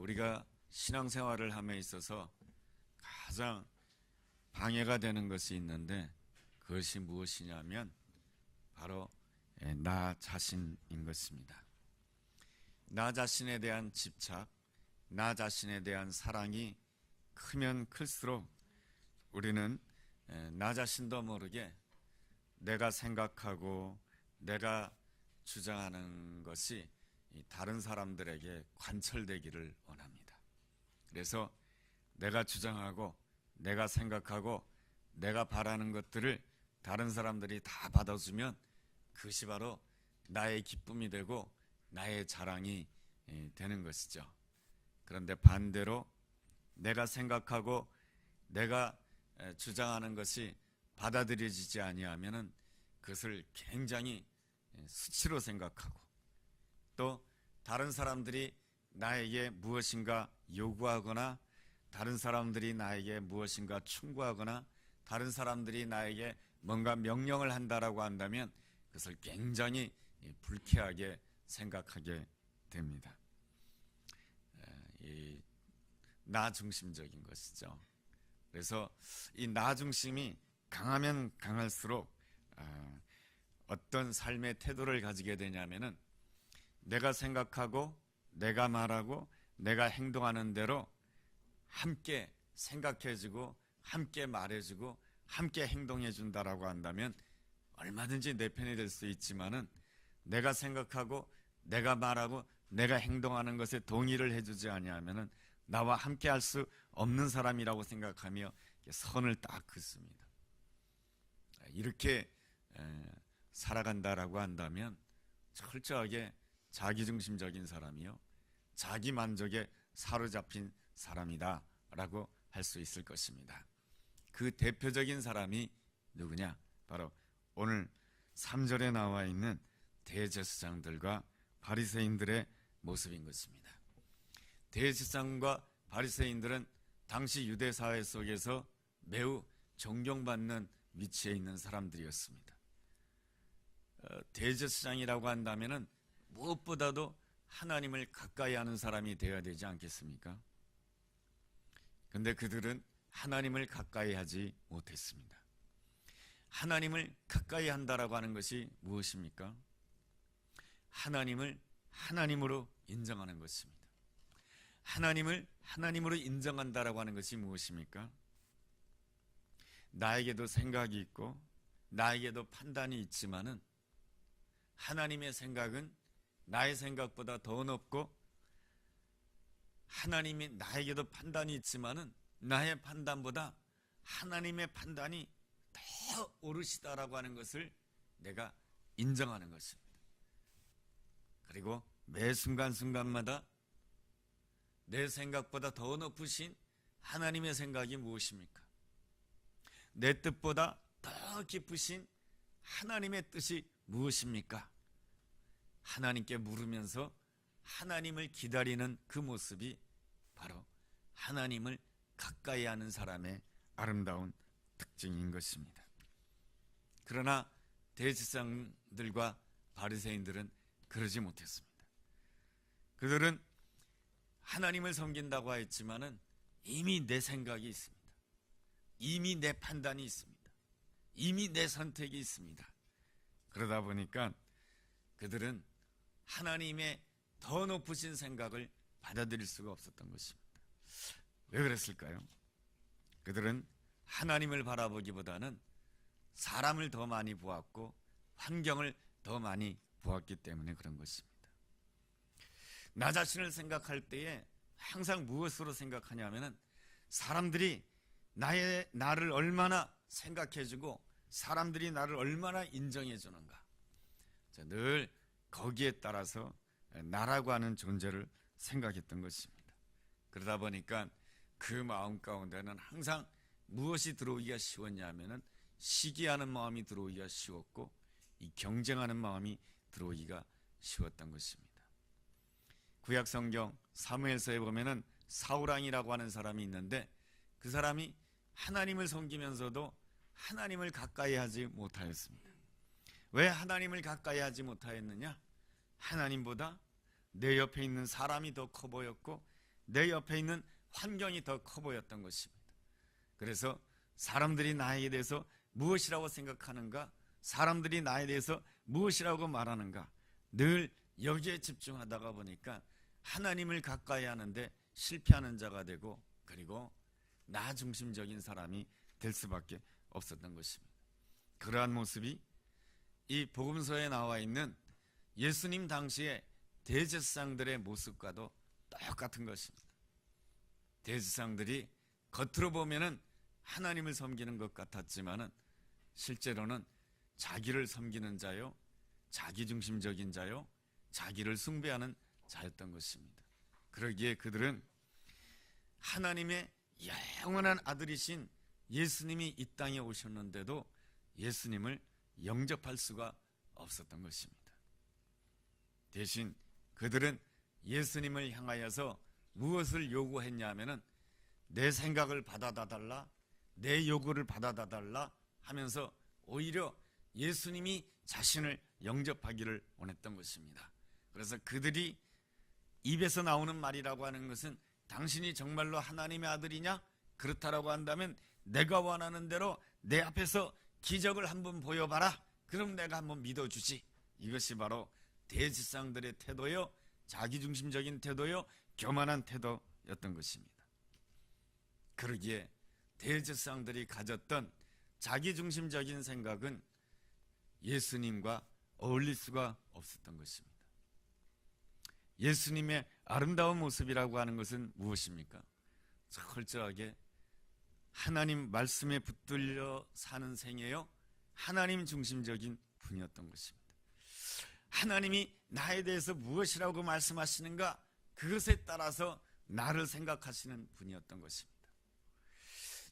우리가 신앙생활을 함에 있어서 가장 방해가 되는 것이 있는데 그것이 무엇이냐면 바로 나 자신인 것입니다. 나 자신에 대한 집착, 나 자신에 대한 사랑이 크면 클수록 우리는 나 자신도 모르게 내가 생각하고 내가 주장하는 것이 다른 사람들에게 관철되기를 원합니다. 그래서 내가 주장하고 내가 생각하고 내가 바라는 것들을 다른 사람들이 다 받아주면 그것이 바로 나의 기쁨이 되고 나의 자랑이 되는 것이죠. 그런데 반대로 내가 생각하고 내가 주장하는 것이 받아들여지지 아니하면은 그것을 굉장히 수치로 생각하고 또 다른 사람들이 나에게 무엇인가 요구하거나 다른 사람들이 나에게 무엇인가 충고하거나 다른 사람들이 나에게 뭔가 명령을 한다라고 한다면 그것을 굉장히 불쾌하게 생각하게 됩니다. 나 중심적인 것이죠. 그래서 이 나 중심이 강하면 강할수록 어떤 삶의 태도를 가지게 되냐면은 내가 생각하고 내가 말하고 내가 행동하는 대로 함께 생각해주고 함께 말해주고 함께 행동해준다라고 한다면 얼마든지 내 편이 될 수 있지만은 내가 생각하고 내가 말하고 내가 행동하는 것에 동의를 해주지 아니하면은 나와 함께 할 수 없는 사람이라고 생각하며 선을 딱 긋습니다. 이렇게 살아간다라고 한다면 철저하게 자기중심적인 사람이요 자기 만족에 사로잡힌 사람이다 라고 할 수 있을 것입니다. 그 대표적인 사람이 누구냐? 바로 오늘 3절에 나와 있는 대제사장들과 바리새인들의 모습인 것입니다. 대제사장과 바리새인들은 당시 유대 사회 속에서 매우 존경받는 위치에 있는 사람들이었습니다. 대제사장이라고 한다면은 무엇보다도 하나님을 가까이 하는 사람이 되어야 되지 않겠습니까? 그런데 그들은 하나님을 가까이 하지 못했습니다. 하나님을 가까이 한다라고 하는 것이 무엇입니까? 하나님을 하나님으로 인정하는 것입니다. 하나님을 하나님으로 인정한다라고 하는 것이 무엇입니까? 나에게도 생각이 있고 나에게도 판단이 있지만은 하나님의 생각은 나의 생각보다 더 높고 하나님이 나에게도 판단이 있지만은 나의 판단보다 하나님의 판단이 더 오르시다라고 하는 것을 내가 인정하는 것입니다. 그리고 매 순간순간마다 내 생각보다 더 높으신 하나님의 생각이 무엇입니까? 내 뜻보다 더 깊으신 하나님의 뜻이 무엇입니까? 하나님께 물으면서 하나님을 기다리는 그 모습이 바로 하나님을 가까이 하는 사람의 아름다운 특징인 것입니다. 그러나 대제사장들과 바리새인들은 그러지 못했습니다. 그들은 하나님을 섬긴다고 하였지만은 이미 내 생각이 있습니다. 이미 내 판단이 있습니다. 이미 내 선택이 있습니다. 그러다 보니까 그들은 하나님의 더 높으신 생각을 받아들일 수가 없었던 것입니다. 왜 그랬을까요? 그들은 하나님을 바라보기보다는 사람을 더 많이 보았고 환경을 더 많이 보았기 때문에 그런 것입니다. 나 자신을 생각할 때에 항상 무엇으로 생각하냐면은 사람들이 나를 얼마나 생각해주고 사람들이 나를 얼마나 인정해주는가. 늘 거기에 따라서 나라고 하는 존재를 생각했던 것입니다. 그러다 보니까 그 마음 가운데는 항상 무엇이 들어오기가 쉬웠냐면은 시기하는 마음이 들어오기가 쉬웠고 이 경쟁하는 마음이 들어오기가 쉬웠던 것입니다. 구약 성경 사무엘서에 보면은 사울왕이라고 하는 사람이 있는데 그 사람이 하나님을 섬기면서도 하나님을 가까이 하지 못하였습니다. 왜 하나님을 가까이 하지 못하였느냐? 하나님보다 내 옆에 있는 사람이 더 커 보였고 내 옆에 있는 환경이 더 커 보였던 것입니다. 그래서 사람들이 나에 대해서 무엇이라고 생각하는가, 사람들이 나에 대해서 무엇이라고 말하는가, 늘 여기에 집중하다가 보니까 하나님을 가까이 하는데 실패하는 자가 되고, 그리고 나 중심적인 사람이 될 수밖에 없었던 것입니다. 그러한 모습이 이 복음서에 나와 있는 예수님 당시의 대제사장들의 모습과도 똑같은 것입니다. 대제사장들이 겉으로 보면은 하나님을 섬기는 것 같았지만은 실제로는 자기를 섬기는 자요, 자기중심적인 자요, 자기를 숭배하는 자였던 것입니다. 그러기에 그들은 하나님의 영원한 아들이신 예수님이 이 땅에 오셨는데도 예수님을 영접할 수가 없었던 것입니다. 대신 그들은 예수님을 향하여서 무엇을 요구했냐 하면은 내 생각을 받아다 달라, 내 요구를 받아다 달라 하면서 오히려 예수님이 자신을 영접하기를 원했던 것입니다. 그래서 그들이 입에서 나오는 말이라고 하는 것은 당신이 정말로 하나님의 아들이냐? 그렇다라고 한다면 내가 원하는 대로 내 앞에서 기적을 한번 보여봐라. 그럼 내가 한번 믿어주지. 이것이 바로 대제사장들의 태도요, 자기중심적인 태도요, 교만한 태도였던 것입니다. 그러기에 대제사장들이 가졌던 자기중심적인 생각은 예수님과 어울릴 수가 없었던 것입니다. 예수님의 아름다운 모습이라고 하는 것은 무엇입니까? 철저하게 하나님 말씀에 붙들려 사는 생애요, 하나님 중심적인 분이었던 것입니다. 하나님이 나에 대해서 무엇이라고 말씀하시는가, 그것에 따라서 나를 생각하시는 분이었던 것입니다.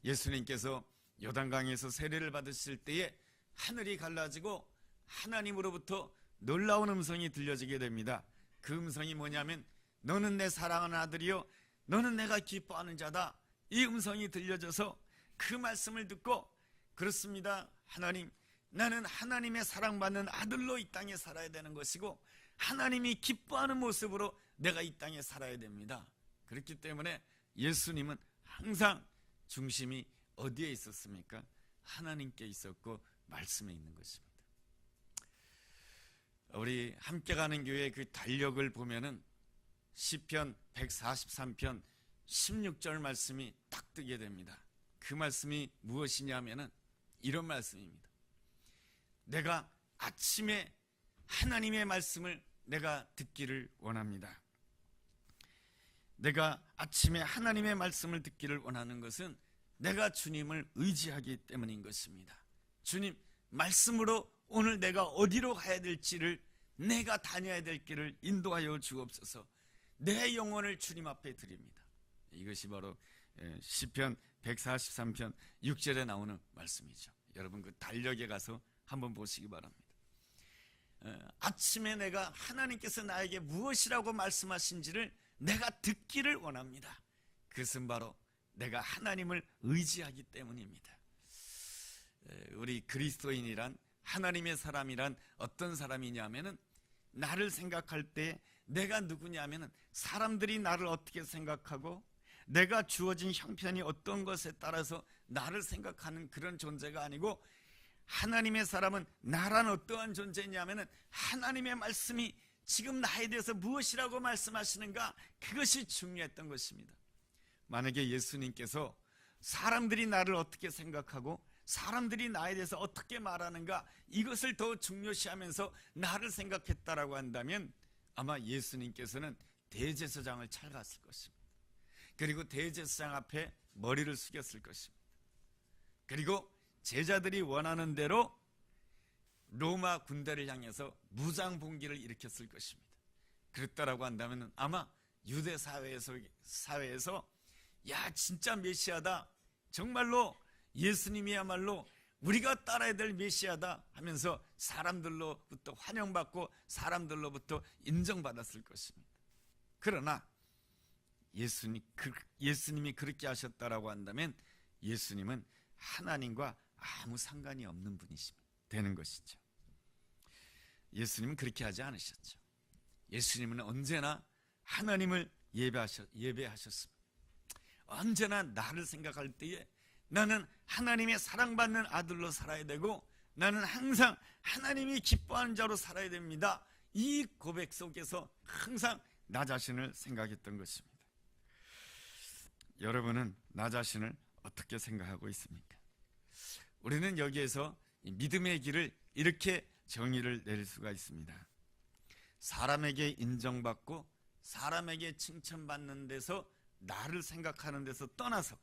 예수님께서 요단강에서 세례를 받으실 때에 하늘이 갈라지고 하나님으로부터 놀라운 음성이 들려지게 됩니다. 그 음성이 뭐냐면 너는 내 사랑하는 아들이요, 너는 내가 기뻐하는 자다. 이 음성이 들려져서 그 말씀을 듣고, 그렇습니다 하나님, 나는 하나님의 사랑받는 아들로 이 땅에 살아야 되는 것이고 하나님이 기뻐하는 모습으로 내가 이 땅에 살아야 됩니다. 그렇기 때문에 예수님은 항상 중심이 어디에 있었습니까? 하나님께 있었고 말씀에 있는 것입니다. 우리 함께 가는 교회의 그 달력을 보면은 시편 143편 16절 말씀이 딱 뜨게 됩니다. 그 말씀이 무엇이냐면은 이런 말씀입니다. 내가 아침에 하나님의 말씀을 내가 듣기를 원합니다. 내가 아침에 하나님의 말씀을 듣기를 원하는 것은 내가 주님을 의지하기 때문인 것입니다. 주님, 말씀으로 오늘 내가 어디로 가야 될지를, 내가 다녀야 될 길을 인도하여 주옵소서. 내 영혼을 주님 앞에 드립니다. 이것이 바로 시편 143편 6절에 나오는 말씀이죠. 여러분 그 달력에 가서 한번 보시기 바랍니다. 아침에 내가 하나님께서 나에게 무엇이라고 말씀하신지를 내가 듣기를 원합니다. 그것은 바로 내가 하나님을 의지하기 때문입니다. 우리 그리스도인이란, 하나님의 사람이란 어떤 사람이냐면은 나를 생각할 때 내가 누구냐면은 사람들이 나를 어떻게 생각하고 내가 주어진 형편이 어떤 것에 따라서 나를 생각하는 그런 존재가 아니고, 하나님의 사람은 나란 어떠한 존재냐면은 하나님의 말씀이 지금 나에 대해서 무엇이라고 말씀하시는가, 그것이 중요했던 것입니다. 만약에 예수님께서 사람들이 나를 어떻게 생각하고 사람들이 나에 대해서 어떻게 말하는가, 이것을 더 중요시하면서 나를 생각했다라고 한다면 아마 예수님께서는 대제사장을 찰갔을 것입니다. 그리고 대제사장 앞에 머리를 숙였을 것입니다. 그리고 제자들이 원하는 대로 로마 군대를 향해서 무장봉기를 일으켰을 것입니다. 그랬다라고 한다면 아마 유대 사회에서 야, 진짜 메시아다, 정말로 예수님이야말로 우리가 따라야 될 메시아다 하면서 사람들로부터 환영받고 사람들로부터 인정받았을 것입니다. 그러나 예수님이 그렇게 하셨다라고 한다면 예수님은 하나님과 아무 상관이 없는 분이십니다. 되는 것이죠. 예수님은 그렇게 하지 않으셨죠. 예수님은 언제나 하나님을 예배하셨습니다. 언제나 나를 생각할 때에 나는 하나님의 사랑받는 아들로 살아야 되고 나는 항상 하나님이 기뻐하는 자로 살아야 됩니다. 이 고백 속에서 항상 나 자신을 생각했던 것입니다. 여러분은 나 자신을 어떻게 생각하고 있습니까? 우리는 여기에서 믿음의 길을 이렇게 정의를 내릴 수가 있습니다. 사람에게 인정받고 사람에게 칭찬받는 데서 나를 생각하는 데서 떠나서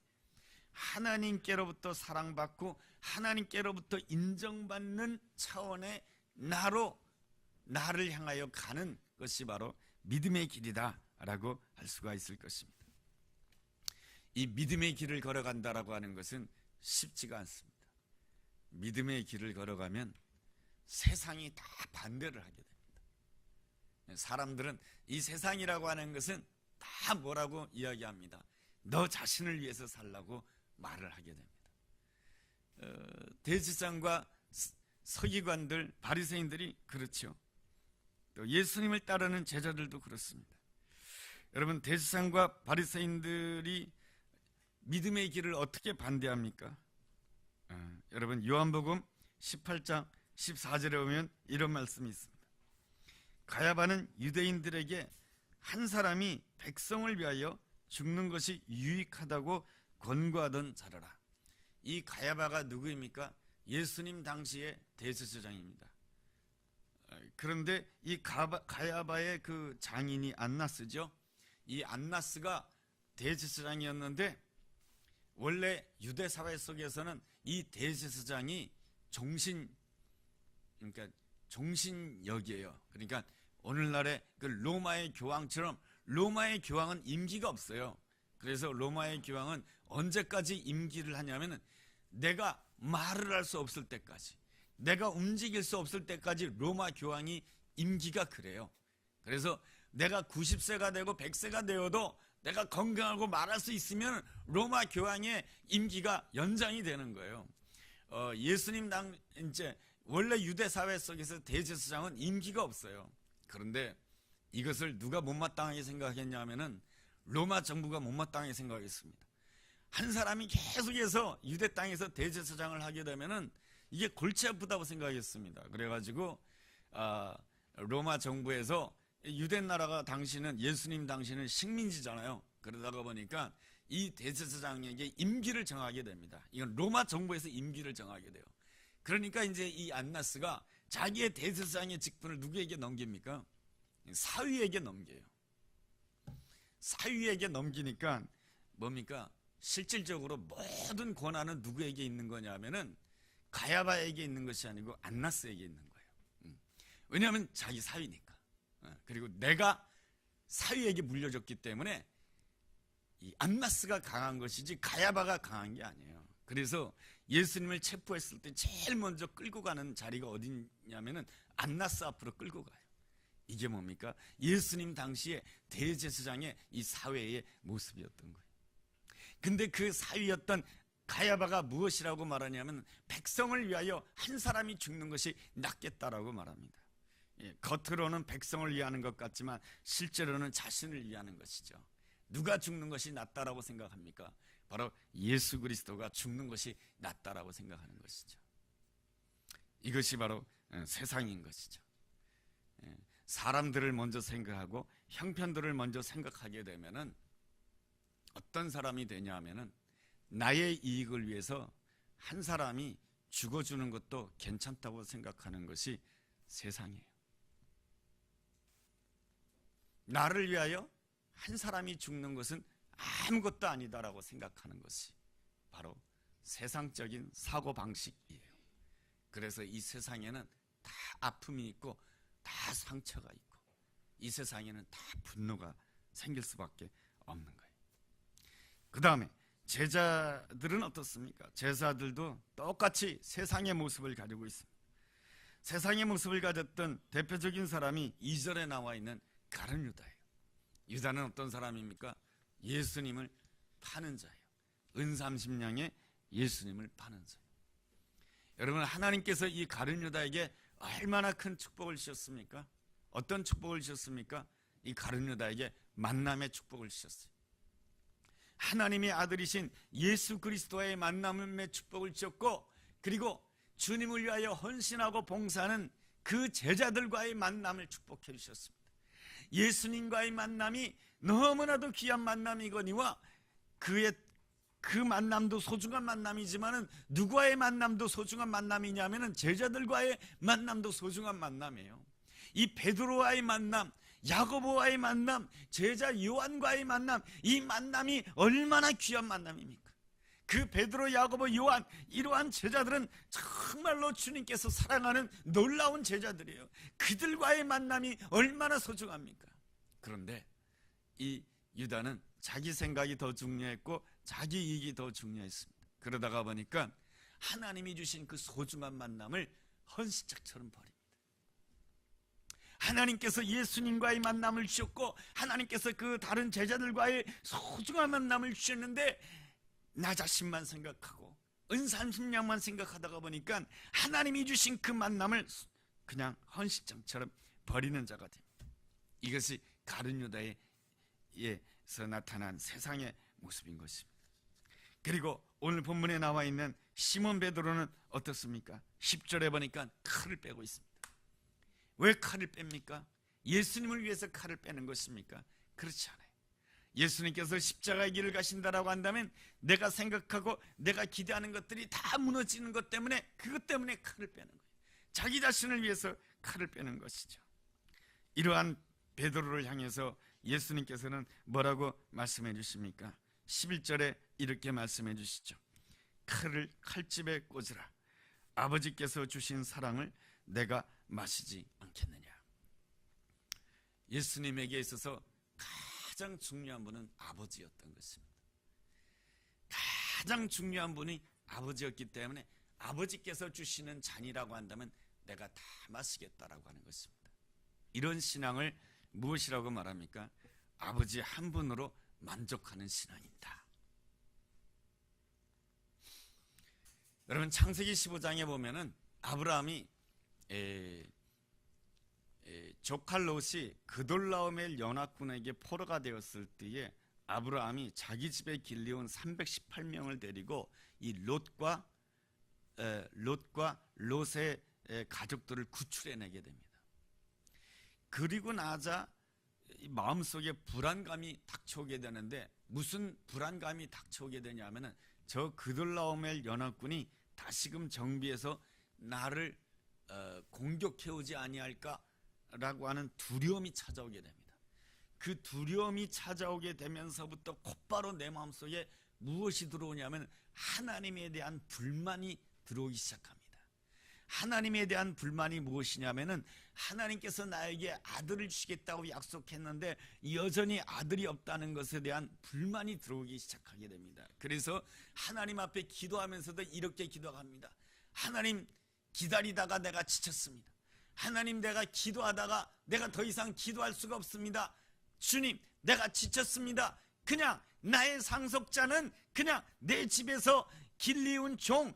하나님께로부터 사랑받고 하나님께로부터 인정받는 차원의 나를 향하여 가는 것이 바로 믿음의 길이다 라고 할 수가 있을 것입니다. 이 믿음의 길을 걸어간다라고 하는 것은 쉽지가 않습니다. 믿음의 길을 걸어가면 세상이 다 반대를 하게 됩니다. 사람들은 이 세상이라고 하는 것은 다 뭐라고 이야기합니다. 너 자신을 위해서 살라고 말을 하게 됩니다. 대제사장과 서기관들, 바리새인들이 그렇죠. 또 예수님을 따르는 제자들도 그렇습니다. 여러분, 대제사장과 바리새인들이 믿음의 길을 어떻게 반대합니까? 여러분, 요한복음 18장 14절에 보면 이런 말씀이 있습니다. 가야바는 유대인들에게 한 사람이 백성을 위하여 죽는 것이 유익하다고 권고하던 자라라. 이 가야바가 누구입니까? 예수님 당시의 대제사장입니다. 그런데 이 가야바의 그 장인이 안나스죠. 이 안나스가 대제사장이었는데 원래 유대 사회 속에서는 이 대제사장이 종신역이에요. 그러니까 오늘날의 그 로마의 교황처럼 로마의 교황은 임기가 없어요. 그래서 로마의 교황은 언제까지 임기를 하냐면은 내가 말을 할 수 없을 때까지, 내가 움직일 수 없을 때까지 로마 교황이 임기가 그래요. 그래서 내가 90세가 되고 100세가 되어도 내가 건강하고 말할 수 있으면 로마 교황의 임기가 연장이 되는 거예요. 예수님 이제 원래 유대 사회 속에서 대제사장은 임기가 없어요. 그런데 이것을 누가 못마땅하게 생각했냐면은 로마 정부가 못마땅하게 생각했습니다. 한 사람이 계속해서 유대 땅에서 대제사장을 하게 되면은 이게 골치 아프다고 생각했습니다. 그래가지고 로마 정부에서 유대 나라가 당시는 예수님 당시는 식민지잖아요. 그러다가 보니까 이 대제사장에게 임기를 정하게 됩니다. 이건 로마 정부에서 임기를 정하게 돼요. 그러니까 이제 이 안나스가 자기의 대제사장의 직분을 누구에게 넘깁니까? 사위에게 넘겨요. 사위에게 넘기니까 뭡니까? 실질적으로 모든 권한은 누구에게 있는 거냐면은 가야바에게 있는 것이 아니고 안나스에게 있는 거예요. 왜냐하면 자기 사위니까. 그리고 내가 사위에게 물려줬기 때문에 이 안나스가 강한 것이지 가야바가 강한 게 아니에요. 그래서 예수님을 체포했을 때 제일 먼저 끌고 가는 자리가 어디냐면은 안나스 앞으로 끌고 가요. 이게 뭡니까? 예수님 당시에 대제사장의 이 사회의 모습이었던 거예요. 근데 그 사위였던 가야바가 무엇이라고 말하냐면 백성을 위하여 한 사람이 죽는 것이 낫겠다라고 말합니다. 겉으로는 백성을 위하는 것 같지만 실제로는 자신을 위하는 것이죠. 누가 죽는 것이 낫다라고 생각합니까? 바로 예수 그리스도가 죽는 것이 낫다라고 생각하는 것이죠. 이것이 바로 세상인 것이죠. 사람들을 먼저 생각하고 형편들을 먼저 생각하게 되면은 어떤 사람이 되냐 하면은 나의 이익을 위해서 한 사람이 죽어주는 것도 괜찮다고 생각하는 것이 세상이에요. 나를 위하여 한 사람이 죽는 것은 아무것도 아니다라고 생각하는 것이 바로 세상적인 사고방식이에요. 그래서 이 세상에는 다 아픔이 있고 다 상처가 있고 이 세상에는 다 분노가 생길 수밖에 없는 거예요. 그 다음에 제자들은 어떻습니까? 제자들도 똑같이 세상의 모습을 가지고 있습니다. 세상의 모습을 가졌던 대표적인 사람이 2절에 나와 있는 가룟 유다예요. 유다는 어떤 사람입니까? 예수님을 파는 자예요. 은 30냥에 예수님을 파는 자예요. 여러분, 하나님께서 이 가룟 유다에게 얼마나 큰 축복을 주셨습니까? 어떤 축복을 주셨습니까? 이 가룟 유다에게 만남의 축복을 주셨어요. 하나님의 아들이신 예수 그리스도와의 만남의 축복을 주셨고, 그리고 주님을 위하여 헌신하고 봉사하는 그 제자들과의 만남을 축복해 주셨습니다. 예수님과의 만남이 너무나도 귀한 만남이거니와 그 만남도 소중한 만남이지만은 누구와의 만남도 소중한 만남이냐면은 제자들과의 만남도 소중한 만남이에요. 이 베드로와의 만남, 야고보와의 만남, 제자 요한과의 만남, 이 만남이 얼마나 귀한 만남입니까? 그 베드로, 야고보, 요한, 이러한 제자들은 정말로 주님께서 사랑하는 놀라운 제자들이에요. 그들과의 만남이 얼마나 소중합니까? 그런데 이 유다는 자기 생각이 더 중요했고 자기 이익이 더 중요했습니다. 그러다가 보니까 하나님이 주신 그 소중한 만남을 헌신짝처럼 버립니다. 하나님께서 예수님과의 만남을 주셨고 하나님께서 그 다른 제자들과의 소중한 만남을 주셨는데 나 자신만 생각하고 은산심량만 생각하다가 보니까 하나님이 주신 그 만남을 그냥 헌신장처럼 버리는 자가 됩니다. 이것이 가룟 유다에서 나타난 세상의 모습인 것입니다. 그리고 오늘 본문에 나와 있는 시몬 베드로는 어떻습니까? 10절에 보니까 칼을 빼고 있습니다. 왜 칼을 뺍니까? 예수님을 위해서 칼을 빼는 것입니까? 그렇지 않아요. 예수님께서 십자가의 길을 가신다라고 한다면 내가 생각하고 내가 기대하는 것들이 다 무너지는 것 때문에, 그것 때문에 칼을 빼는 거예요. 자기 자신을 위해서 칼을 빼는 것이죠. 이러한 베드로를 향해서 예수님께서는 뭐라고 말씀해 주십니까? 11절에 이렇게 말씀해 주시죠. 칼을 칼집에 꽂으라. 아버지께서 주신 사랑을 내가 마시지 않겠느냐. 예수님에게 있어서 가장 중요한 분은 아버지였던 것입니다. 가장 중요한 분이 아버지였기 때문에 아버지께서 주시는 잔이라고 한다면 내가 다 마시겠다라고 하는 것입니다. 이런 신앙을 무엇이라고 말합니까? 아버지 한 분으로 만족하는 신앙입니다. 여러분, 창세기 15장에 보면은 아브라함이 조카 롯이 그돌라오멜 연합군에게 포로가 되었을 때에 아브라함이 자기 집에 길리온 318명을 데리고 이 롯과 롯의 가족들을 구출해내게 됩니다. 그리고 나자 마음속에 불안감이 닥쳐오게 되는데, 무슨 불안감이 닥쳐오게 되냐면은 저 그돌라오멜 연합군이 다시금 정비해서 나를 공격해오지 아니할까라고 하는 두려움이 찾아오게 됩니다. 그 두려움이 찾아오게 되면서부터 곧바로 내 마음속에 무엇이 들어오냐면 하나님에 대한 불만이 들어오기 시작합니다. 하나님에 대한 불만이 무엇이냐면은 하나님께서 나에게 아들을 주시겠다고 약속했는데 여전히 아들이 없다는 것에 대한 불만이 들어오기 시작하게 됩니다. 그래서 하나님 앞에 기도하면서도 이렇게 기도합니다. 하나님, 기다리다가 내가 지쳤습니다. 하나님, 내가 기도하다가 내가 더 이상 기도할 수가 없습니다. 주님, 내가 지쳤습니다. 그냥 나의 상속자는 그냥 내 집에서 길리운 종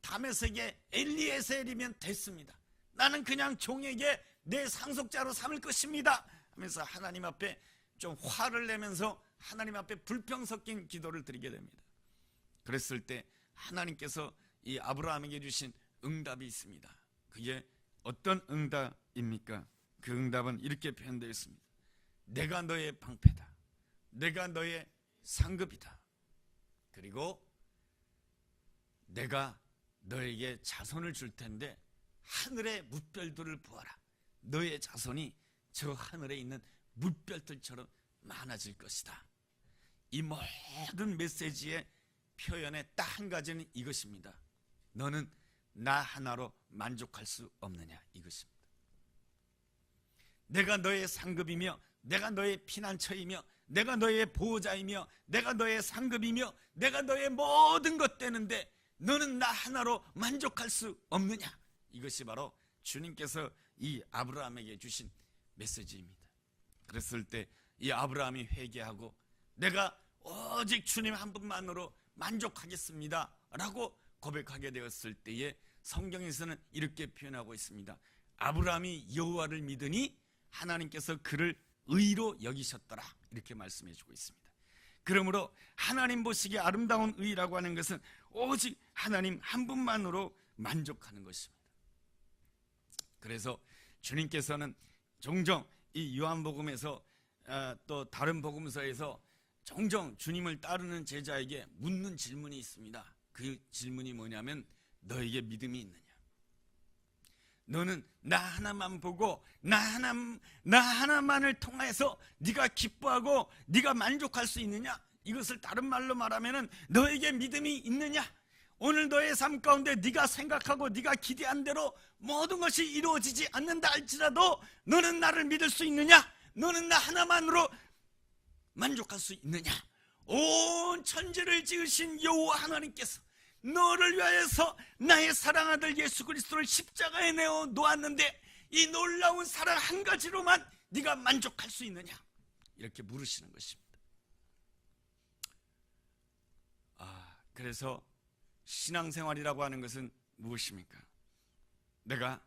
다메섹의 엘리에셀이면 됐습니다. 나는 그냥 종에게 내 상속자로 삼을 것입니다 하면서 하나님 앞에 좀 화를 내면서 하나님 앞에 불평 섞인 기도를 드리게 됩니다. 그랬을 때 하나님께서 이 아브라함에게 주신 응답이 있습니다. 그게 어떤 응답입니까? 그 응답은 이렇게 표현되어 있습니다. 내가 너의 방패다. 내가 너의 상급이다. 그리고 내가 너에게 자손을 줄 텐데 하늘의 무별들을 보아라. 너의 자손이 저 하늘에 있는 무별들처럼 많아질 것이다. 이 모든 메시지의 표현의 딱 한 가지는 이것입니다. 너는 나 하나로 만족할 수 없느냐, 이것입니다. 내가 너의 상급이며 내가 너의 피난처이며 내가 너의 보호자이며 내가 너의 상급이며 내가 너의 모든 것 되는데 너는 나 하나로 만족할 수 없느냐. 이것이 바로 주님께서 이 아브라함에게 주신 메시지입니다. 그랬을 때 이 아브라함이 회개하고 내가 오직 주님 한 분만으로 만족하겠습니다 라고 고백하게 되었을 때에 성경에서는 이렇게 표현하고 있습니다. 아브라함이 여호와를 믿으니 하나님께서 그를 의로 여기셨더라, 이렇게 말씀해 주고 있습니다. 그러므로 하나님 보시기에 아름다운 의라고 하는 것은 오직 하나님 한 분만으로 만족하는 것입니다. 그래서 주님께서는 종종 이 요한복음에서 또 다른 복음서에서 종종 주님을 따르는 제자에게 묻는 질문이 있습니다. 그 질문이 뭐냐면, 너에게 믿음이 있느냐? 너는 나 하나만 보고 나 하나만을 통해서 네가 기뻐하고 네가 만족할 수 있느냐? 이것을 다른 말로 말하면 너에게 믿음이 있느냐? 오늘 너의 삶 가운데 네가 생각하고 네가 기대한 대로 모든 것이 이루어지지 않는다 할지라도 너는 나를 믿을 수 있느냐? 너는 나 하나만으로 만족할 수 있느냐? 온 천지를 지으신 여호와 하나님께서 너를 위하여서 나의 사랑아들 예수 그리스도를 십자가에 내어 놓았는데 이 놀라운 사랑 한 가지로만 네가 만족할 수 있느냐? 이렇게 물으시는 것입니다. 그래서 신앙생활이라고 하는 것은 무엇입니까? 내가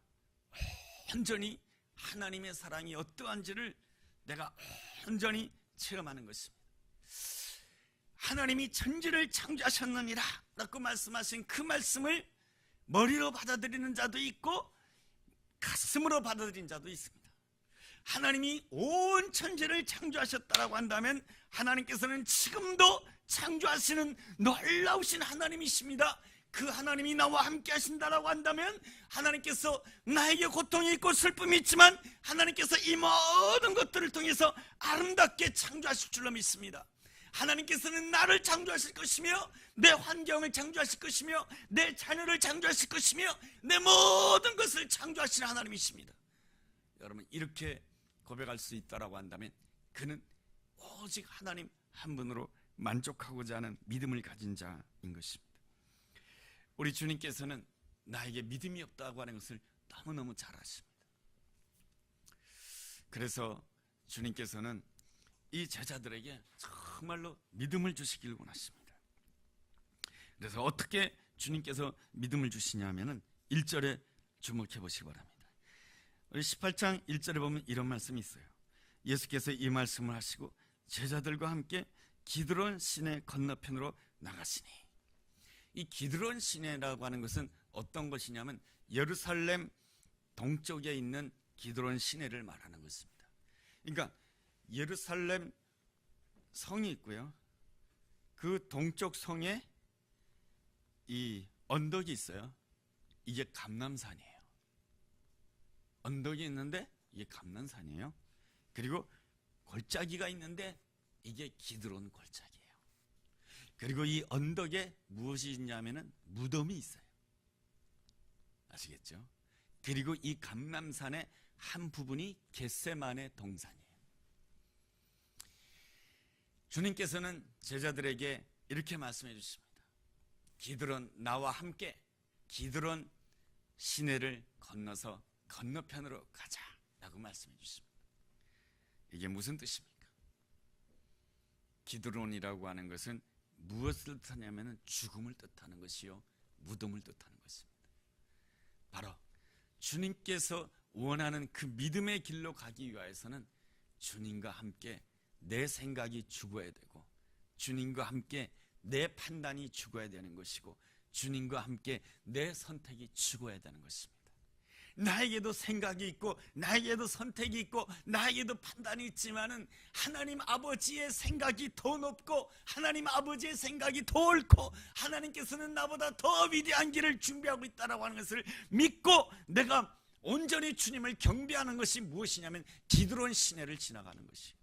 온전히 하나님의 사랑이 어떠한지를 내가 온전히 체험하는 것입니다. 하나님이 천지를 창조하셨느니라 라고 말씀하신 그 말씀을 머리로 받아들이는 자도 있고 가슴으로 받아들이는 자도 있습니다. 하나님이 온 천지를 창조하셨다라고 한다면 하나님께서는 지금도 창조하시는 놀라우신 하나님이십니다. 그 하나님이 나와 함께 하신다라고 한다면 하나님께서 나에게 고통이 있고 슬픔이 있지만 하나님께서 이 모든 것들을 통해서 아름답게 창조하실 줄로 믿습니다. 하나님께서는 나를 창조하실 것이며 내 환경을 창조하실 것이며 내 자녀를 창조하실 것이며 내 모든 것을 창조하시는 하나님이십니다. 여러분, 이렇게 고백할 수 있다라고 한다면 그는 오직 하나님 한 분으로 만족하고자 하는 믿음을 가진 자인 것입니다. 우리 주님께서는 나에게 믿음이 없다고 하는 것을 너무너무 잘 아십니다. 그래서 주님께서는 이 제자들에게 정말로 믿음을 주시길 원하십니다. 그래서 어떻게 주님께서 믿음을 주시냐 하면은 1절에 주목해 보시기 바랍니다. 우리 18장 1절에 보면 이런 말씀이 있어요. 예수께서 이 말씀을 하시고 제자들과 함께 기드론 시내 건너편으로 나가시니, 이 기드론 시내라고 하는 것은 어떤 것이냐면 예루살렘 동쪽에 있는 기드론 시내를 말하는 것입니다. 그러니까 예루살렘 성이 있고요, 그 동쪽 성에 이 언덕이 있어요. 이게 감람산이에요. 언덕이 있는데 이게 감람산이에요. 그리고 골짜기가 있는데 이게 기드론 골짜기예요. 그리고 이 언덕에 무엇이 있냐면은 무덤이 있어요. 아시겠죠? 그리고 이 감람산의 한 부분이 겟세마네 동산이에요. 주님께서는 제자들에게 이렇게 말씀해 주십니다. 기드론, 나와 함께 기드론 시내를 건너서 건너편으로 가자라고 말씀해 주십니다. 이게 무슨 뜻입니까? 기드론이라고 하는 것은 무엇을 뜻하냐면 죽음을 뜻하는 것이요, 무덤을 뜻하는 것입니다. 바로 주님께서 원하는 그 믿음의 길로 가기 위해서는 주님과 함께 내 생각이 죽어야 되고 주님과 함께 내 판단이 죽어야 되는 것이고 주님과 함께 내 선택이 죽어야 되는 것입니다. 나에게도 생각이 있고 나에게도 선택이 있고 나에게도 판단이 있지만은 하나님 아버지의 생각이 더 높고 하나님 아버지의 생각이 더 옳고 하나님께서는 나보다 더 위대한 길을 준비하고 있다라고 하는 것을 믿고 내가 온전히 주님을 경배하는 것이 무엇이냐면 기드론 시내를 지나가는 것이.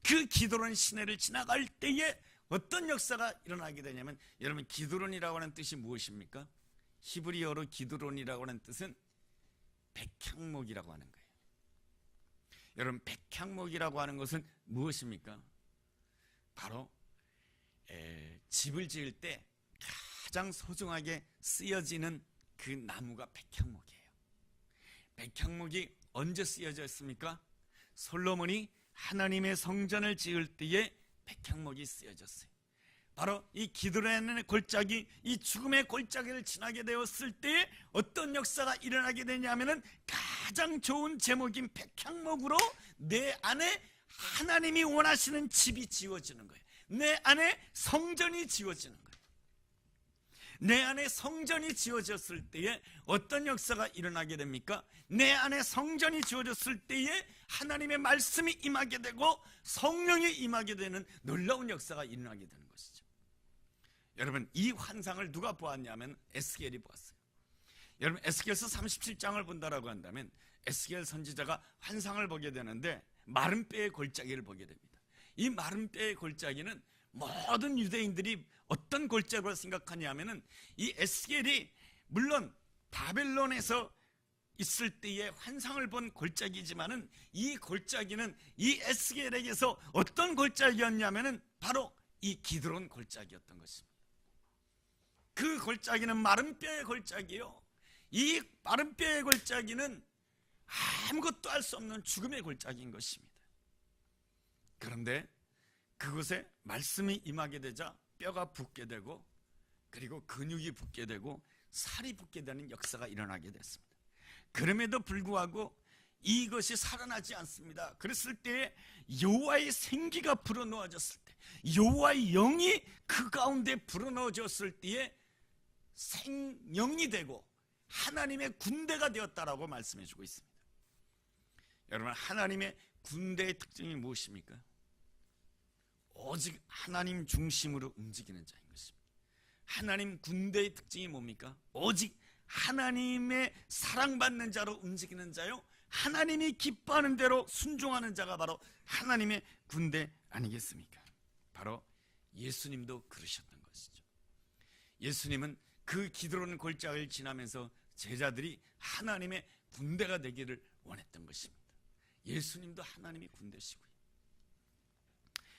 그 기드론 시내를 지나갈 때에 어떤 역사가 일어나게 되냐면, 여러분, 기드론이라고 하는 뜻이 무엇입니까? 히브리어로 기드론이라고 하는 뜻은 백향목이라고 하는 거예요. 여러분, 백향목이라고 하는 것은 무엇입니까? 바로 집을 지을 때 가장 소중하게 쓰여지는 그 나무가 백향목이에요. 백향목이 언제 쓰여졌습니까? 솔로몬이 하나님의 성전을 지을 때에 백향목이 쓰여졌어요. 바로 이 기드론의 골짜기, 이 죽음의 골짜기를 지나게 되었을 때 어떤 역사가 일어나게 되냐면은 가장 좋은 제목인 백향목으로 내 안에 하나님이 원하시는 집이 지어지는 거예요. 내 안에 성전이 지어지는 거예요. 내 안에 성전이 지어졌을 때에 어떤 역사가 일어나게 됩니까? 내 안에 성전이 지어졌을 때에 하나님의 말씀이 임하게 되고 성령이 임하게 되는 놀라운 역사가 일어나게 되는 것이죠. 여러분, 이 환상을 누가 보았냐면 에스겔이 보았어요. 여러분, 에스겔서 37장을 본다라고 한다면 에스겔 선지자가 환상을 보게 되는데 마른 뼈의 골짜기를 보게 됩니다. 이 마른 뼈의 골짜기는 모든 유대인들이 어떤 골짜기로 생각하냐면은 이 에스겔이 물론 바벨론에서 있을 때의 환상을 본 골짜기지만은 이 골짜기는 이 에스겔에게서 어떤 골짜기였냐면은 바로 이 기드론 골짜기였던 것입니다. 그 골짜기는 마른 뼈의 골짜기요. 이 마른 뼈의 골짜기는 아무것도 할 수 없는 죽음의 골짜기인 것입니다. 그런데 그곳에 말씀이 임하게 되자 뼈가 붙게 되고 그리고 근육이 붙게 되고 살이 붙게 되는 역사가 일어나게 됐습니다. 그럼에도 불구하고 이것이 살아나지 않습니다. 그랬을 때 여호와의 생기가 불어넣어졌을 때, 여호와의 영이 그 가운데 불어넣어졌을 때에 생영이 되고 하나님의 군대가 되었다라고 말씀해주고 있습니다. 여러분, 하나님의 군대의 특징이 무엇입니까? 오직 하나님 중심으로 움직이는 자인 것입니다. 하나님 군대의 특징이 뭡니까? 오직 하나님의 사랑받는 자로 움직이는 자요, 하나님이 기뻐하는 대로 순종하는 자가 바로 하나님의 군대 아니겠습니까? 바로 예수님도 그러셨던 것이죠. 예수님은 그 기드론 골짜기를 지나면서 제자들이 하나님의 군대가 되기를 원했던 것입니다. 예수님도 하나님의 군대시고요.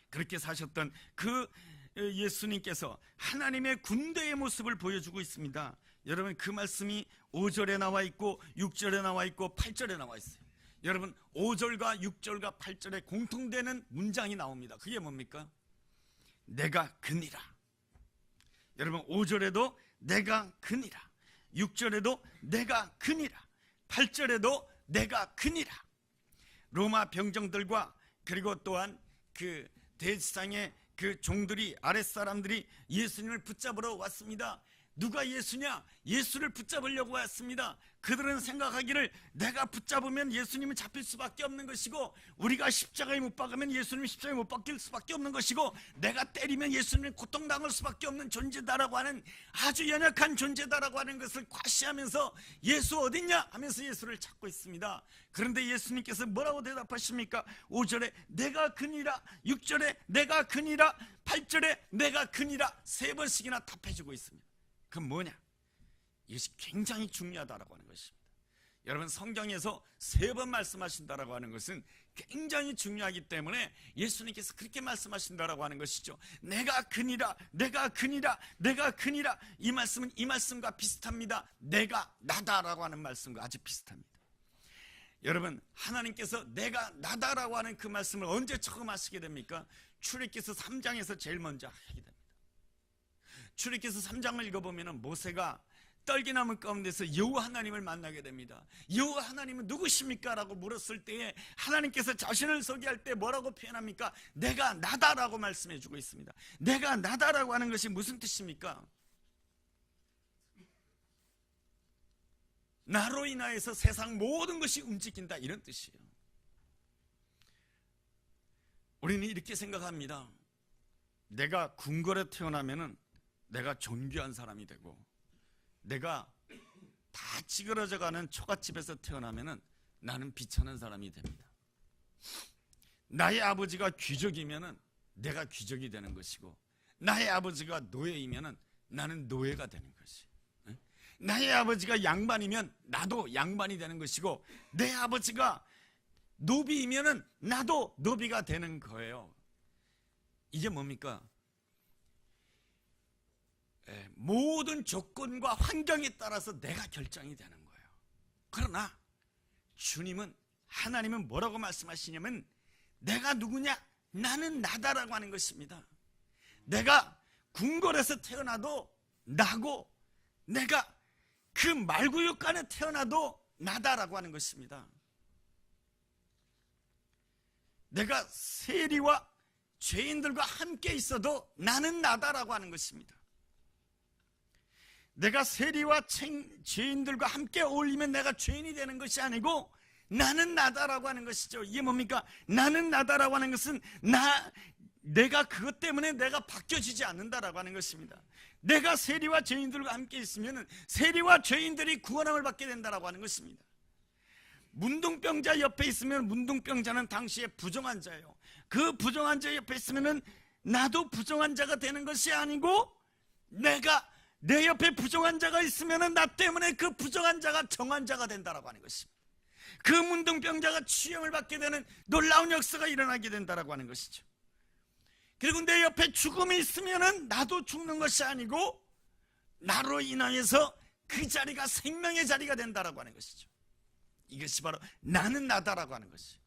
그렇게 사셨던 그 예수님께서 하나님의 군대의 모습을 보여주고 있습니다. 여러분, 그 말씀이 5절에 나와 있고 6절에 나와 있고 8절에 나와 있어요. 여러분, 5절과 6절과 8절에 공통되는 문장이 나옵니다. 그게 뭡니까? 내가 그니라. 여러분, 5절에도 내가 그니라, 6절에도 내가 그니라, 8절에도 내가 그니라. 로마 병정들과 그리고 또한 그 대지상의 그 종들이, 아랫사람들이 예수님을 붙잡으러 왔습니다. 누가 예수냐? 예수를 붙잡으려고 왔습니다. 그들은 생각하기를 내가 붙잡으면 예수님은 잡힐 수밖에 없는 것이고, 우리가 십자가에 못 박으면 예수님이 십자가에 못 박힐 수밖에 없는 것이고, 내가 때리면 예수님은 고통당할 수밖에 없는 존재다라고 하는, 아주 연약한 존재다라고 하는 것을 과시하면서 예수 어딨냐 하면서 예수를 찾고 있습니다. 그런데 예수님께서 뭐라고 대답하십니까? 5절에 내가 그니라, 6절에 내가 그니라, 8절에 내가 그니라, 3번씩이나 답해주고 있습니다. 그건 뭐냐? 이것이 굉장히 중요하다라고 하는 것입니다. 여러분, 성경에서 3번 말씀하신다라고 하는 것은 굉장히 중요하기 때문에 예수님께서 그렇게 말씀하신다라고 하는 것이죠. 내가 그니라, 내가 그니라, 내가 그니라. 이 말씀은 이 말씀과 비슷합니다. 내가 나다라고 하는 말씀과 아주 비슷합니다. 여러분, 하나님께서 내가 나다라고 하는 그 말씀을 언제 처음 하시게 됩니까? 출애굽기서 3장에서 제일 먼저 하게 됩니다. 출애굽기서 3장을 읽어보면 모세가 떨기나무 가운데서 여호와 하나님을 만나게 됩니다. 여호와 하나님은 누구십니까? 라고 물었을 때에 하나님께서 자신을 소개할 때 뭐라고 표현합니까? 내가 나다라고 말씀해 주고 있습니다. 내가 나다라고 하는 것이 무슨 뜻입니까? 나로 인하여서 세상 모든 것이 움직인다, 이런 뜻이에요. 우리는 이렇게 생각합니다. 내가 궁궐에 태어나면은 내가 존귀한 사람이 되고, 내가 다 찌그러져가는 초가집에서 태어나면은 나는 비천한 사람이 됩니다. 나의 아버지가 귀족이면은 내가 귀족이 되는 것이고, 나의 아버지가 노예이면은 나는 노예가 되는 것이. 나의 아버지가 양반이면 나도 양반이 되는 것이고, 내 아버지가 노비이면은 나도 노비가 되는 거예요. 이게 뭡니까? 모든 조건과 환경에 따라서 내가 결정이 되는 거예요. 그러나 주님은, 하나님은 뭐라고 말씀하시냐면 내가 누구냐? 나는 나다라고 하는 것입니다. 내가 궁궐에서 태어나도 나고, 내가 그 말구육간에 태어나도 나다라고 하는 것입니다. 내가 세리와 죄인들과 함께 있어도 나는 나다라고 하는 것입니다. 내가 세리와 죄인들과 함께 어울리면 내가 죄인이 되는 것이 아니고 나는 나다라고 하는 것이죠. 이게 뭡니까? 나는 나다라고 하는 것은 내가 그것 때문에 내가 바뀌어지지 않는다라고 하는 것입니다. 내가 세리와 죄인들과 함께 있으면 세리와 죄인들이 구원함을 받게 된다라고 하는 것입니다. 문둥병자 옆에 있으면 문둥병자는 당시에 부정한 자예요. 그 부정한 자 옆에 있으면 나도 부정한 자가 되는 것이 아니고 내가 내 옆에 부정한 자가 있으면 나 때문에 그 부정한 자가 정한 자가 된다라고 하는 것입니다. 그 문둥병자가 치유를 받게 되는 놀라운 역사가 일어나게 된다라고 하는 것이죠. 그리고 내 옆에 죽음이 있으면 나도 죽는 것이 아니고 나로 인하여서 그 자리가 생명의 자리가 된다라고 하는 것이죠. 이것이 바로 나는 나다라고 하는 것이죠.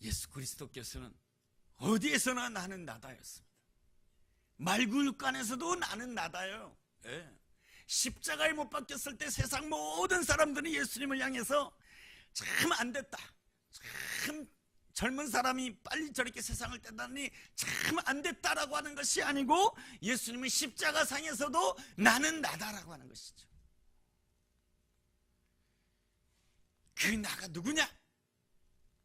예수 그리스도께서는 어디에서나 나는 나다였습니다. 말구육간에서도 나는 나다예요. 예. 십자가에 못 박혔을 때 세상 모든 사람들이 예수님을 향해서 참 안됐다, 참 젊은 사람이 빨리 저렇게 세상을 떼다니 참 안됐다라고 하는 것이 아니고 예수님은 십자가상에서도 나는 나다라고 하는 것이죠. 그 나가 누구냐?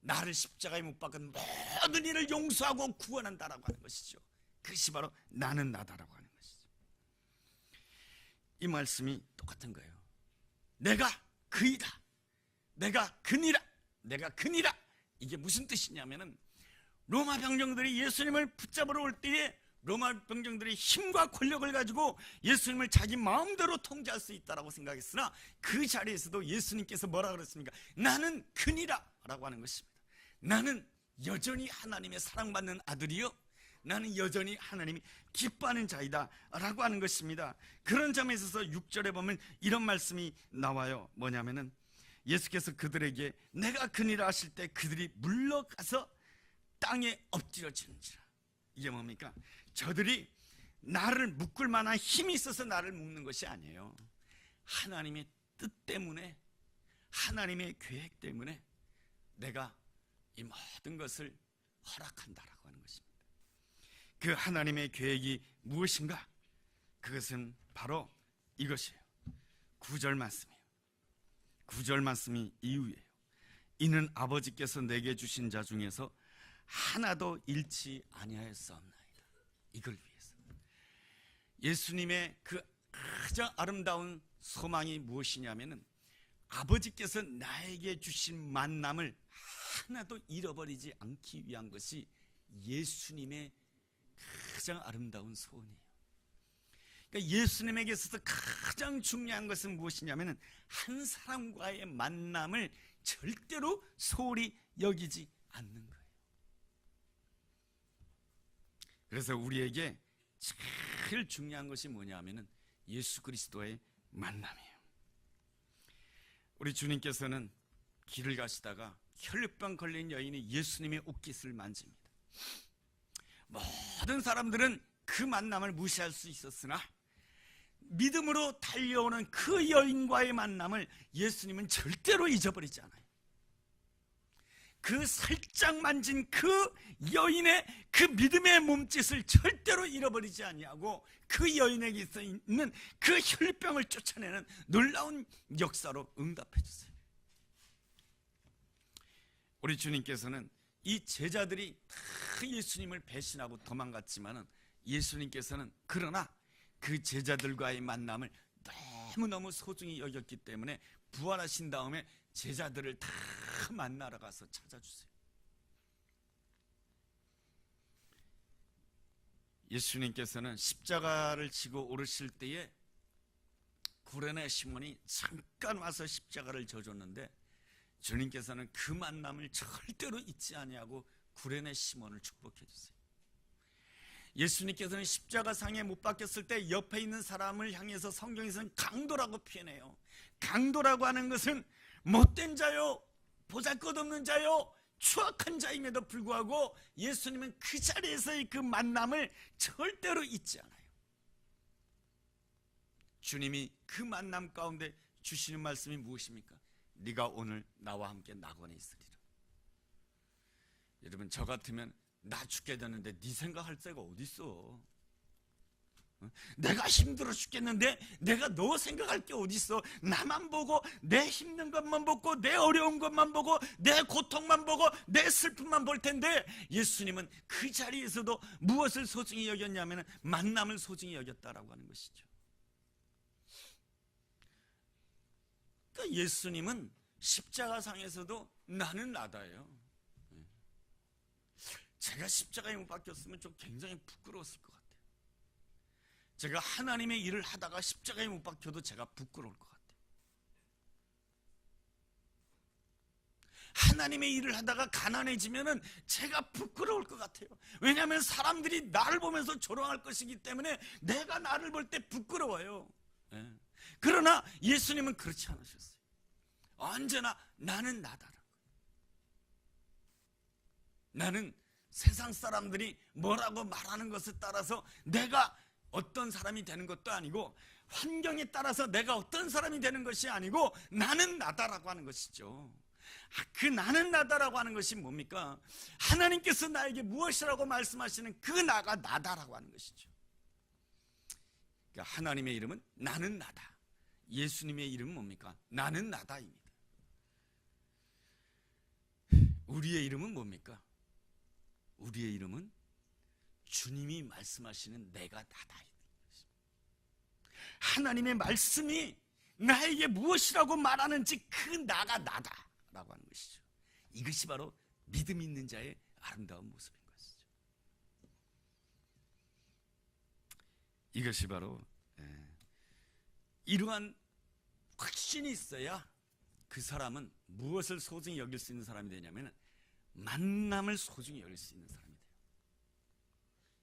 나를 십자가에 못 박은 모든 일을 용서하고 구원한다라고 하는 것이죠. 그것이 바로 나는 나다라고 하는 것이죠. 이 말씀이 똑같은 거예요. 내가 그이다, 내가 그니라, 내가 그니라. 이게 무슨 뜻이냐면은 로마 병정들이 예수님을 붙잡으러 올 때에 로마 병정들이 힘과 권력을 가지고 예수님을 자기 마음대로 통제할 수 있다라고 생각했으나 그 자리에서도 예수님께서 뭐라 그랬습니까? 나는 그니라 라고 하는 것입니다. 나는 여전히 하나님의 사랑받는 아들이요, 나는 여전히 하나님이 기뻐하는 자이다 라고 하는 것입니다. 그런 점에 있어서 6절에 보면 이런 말씀이 나와요. 뭐냐면은 예수께서 그들에게 내가 그니라 하실 때 그들이 물러가서 땅에 엎드려지는지라. 이게 뭡니까? 저들이 나를 묶을 만한 힘이 있어서 나를 묶는 것이 아니에요. 하나님의 뜻 때문에, 하나님의 계획 때문에 내가 이 모든 것을 허락한다라고 하는 것입니다. 그 하나님의 계획이 무엇인가? 그것은 바로 이것이에요. 9절 말씀이에요. 9절 말씀이 이유예요. 이는 아버지께서 내게 주신 자 중에서 하나도 잃지 아니하였사옵나이다. 이걸 위해서. 예수님의 그 가장 아름다운 소망이 무엇이냐면은 아버지께서 나에게 주신 만남을 하나도 잃어버리지 않기 위한 것이 예수님의 가장 아름다운 소원이에요. 그러니까 예수님에게 있어서 가장 중요한 것은 무엇이냐면은 한 사람과의 만남을 절대로 소홀히 여기지 않는 거예요. 그래서 우리에게 제일 중요한 것이 뭐냐면은 예수 그리스도의 만남이에요. 우리 주님께서는 길을 가시다가 혈루병 걸린 여인이 예수님의 옷깃을 만집니다. 모든 사람들은 그 만남을 무시할 수 있었으나 믿음으로 달려오는 그 여인과의 만남을 예수님은 절대로 잊어버리지 않아요. 그 살짝 만진 그 여인의 그 믿음의 몸짓을 절대로 잃어버리지 아니하고 그 여인에게 있는 그 혈병을 쫓아내는 놀라운 역사로 응답해 주세요. 우리 주님께서는 이 제자들이 다 예수님을 배신하고 도망갔지만은 예수님께서는 그러나 그 제자들과의 만남을 너무너무 소중히 여겼기 때문에 부활하신 다음에 제자들을 다 만나러 가서 찾아주세요. 예수님께서는 십자가를 지고 오르실 때에 구레네 시몬이 잠깐 와서 십자가를 져줬는데 주님께서는 그 만남을 절대로 잊지 아니하고 구레네 시몬을 축복해 주세요. 예수님께서는 십자가상에 못 박혔을 때 옆에 있는 사람을 향해서 성경에서는 강도라고 표현해요. 강도라고 하는 것은 못된 자요, 보잘것없는 자요, 추악한 자임에도 불구하고 예수님은 그 자리에서의 그 만남을 절대로 잊지 않아요. 주님이 그 만남 가운데 주시는 말씀이 무엇입니까? 네가 오늘 나와 함께 낙원에 있으리라. 여러분, 저 같으면 나 죽게 되는데 네 생각할 새가 어디 있어? 내가 힘들어 죽겠는데 내가 너 생각할 게 어디 있어? 나만 보고, 내 힘든 것만 보고, 내 어려운 것만 보고, 내 고통만 보고, 내 슬픔만 볼 텐데, 예수님은 그 자리에서도 무엇을 소중히 여겼냐면 만남을 소중히 여겼다라고 하는 것이죠. 그러니까 예수님은 십자가상에서도 나는 나다예요. 제가 십자가에 못 박혔으면 좀 굉장히 부끄러웠을 것 같아요. 제가 하나님의 일을 하다가 십자가에 못 박혀도 제가 부끄러울 것 같아요. 하나님의 일을 하다가 가난해지면은 제가 부끄러울 것 같아요. 왜냐하면 사람들이 나를 보면서 조롱할 것이기 때문에 내가 나를 볼 때 부끄러워요. 그러나 예수님은 그렇지 않으셨어요. 언제나 나는 나다라고. 나는 세상 사람들이 뭐라고 말하는 것에 따라서 내가 어떤 사람이 되는 것도 아니고, 환경에 따라서 내가 어떤 사람이 되는 것이 아니고 나는 나다라고 하는 것이죠. 그 나는 나다라고 하는 것이 뭡니까? 하나님께서 나에게 무엇이라고 말씀하시는 그 나가 나다라고 하는 것이죠. 그러니까 하나님의 이름은 나는 나다. 예수님의 이름은 뭡니까? 나는 나다입니다. 우리의 이름은 뭡니까? 우리의 이름은 주님이 말씀하시는 내가 나다. 하나님의 말씀이 나에게 무엇이라고 말하는지 그 나가 나다라고 하는 것이죠. 이것이 바로 믿음 있는 자의 아름다운 모습인 것이죠. 이것이 바로 이러한 확신이 있어야 그 사람은 무엇을 소중히 여길 수 있는 사람이 되냐면 만남을 소중히 여길 수 있는 사람이 돼요.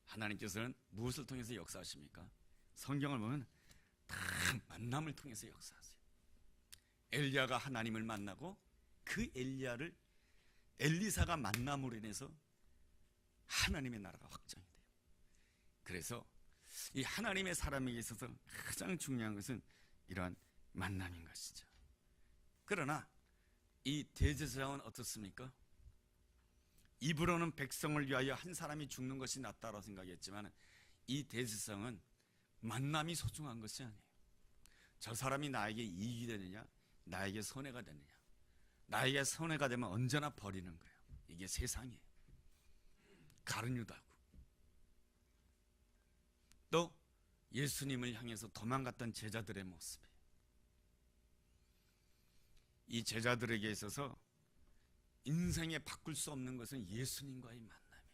하나님께서는 무엇을 통해서 역사하십니까? 성경을 보면 다 만남을 통해서 역사하세요. 엘리야가 하나님을 만나고 그 엘리사가 만남으로 인해서 하나님의 나라가 확장이 돼요. 그래서 이 하나님의 사람에게 있어서 가장 중요한 것은 이러한 만남인 것이죠. 그러나 이 대제사장은 어떻습니까? 입으로는 백성을 위하여 한 사람이 죽는 것이 낫다고 생각했지만 이 대제사장은 만남이 소중한 것이 아니에요. 저 사람이 나에게 이익이 되느냐, 나에게 손해가 되느냐. 나에게 손해가 되면 언제나 버리는 거예요. 이게 세상이에요. 가룟유다고. 또 예수님을 향해서 도망갔던 제자들의 모습이에요. 이 제자들에게 있어서 인생에 바꿀 수 없는 것은 예수님과의 만남이에요.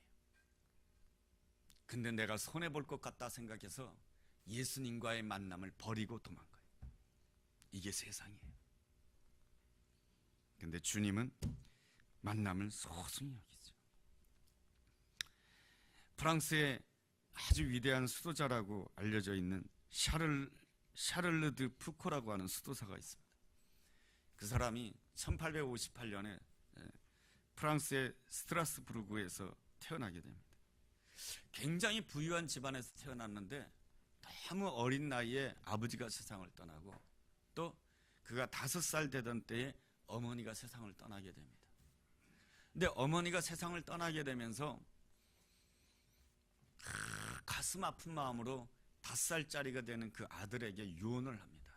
근데 내가 손해볼 것 같다 생각해서 예수님과의 만남을 버리고 도망가요. 이게 세상이에요. 근데 주님은 만남을 소중히 여기죠. 프랑스의 아주 위대한 수도자라고 알려져 있는 샤를르 드 푸코라고 하는 수도사가 있습니다. 그 사람이 1858년에 프랑스의 스트라스부르크에서 태어나게 됩니다. 굉장히 부유한 집안에서 태어났는데 너무 어린 나이에 아버지가 세상을 떠나고 또 그가 5살 되던 때에 어머니가 세상을 떠나게 됩니다. 근데 어머니가 세상을 떠나게 되면서 가슴 아픈 마음으로 5살짜리가 되는 그 아들에게 유언을 합니다.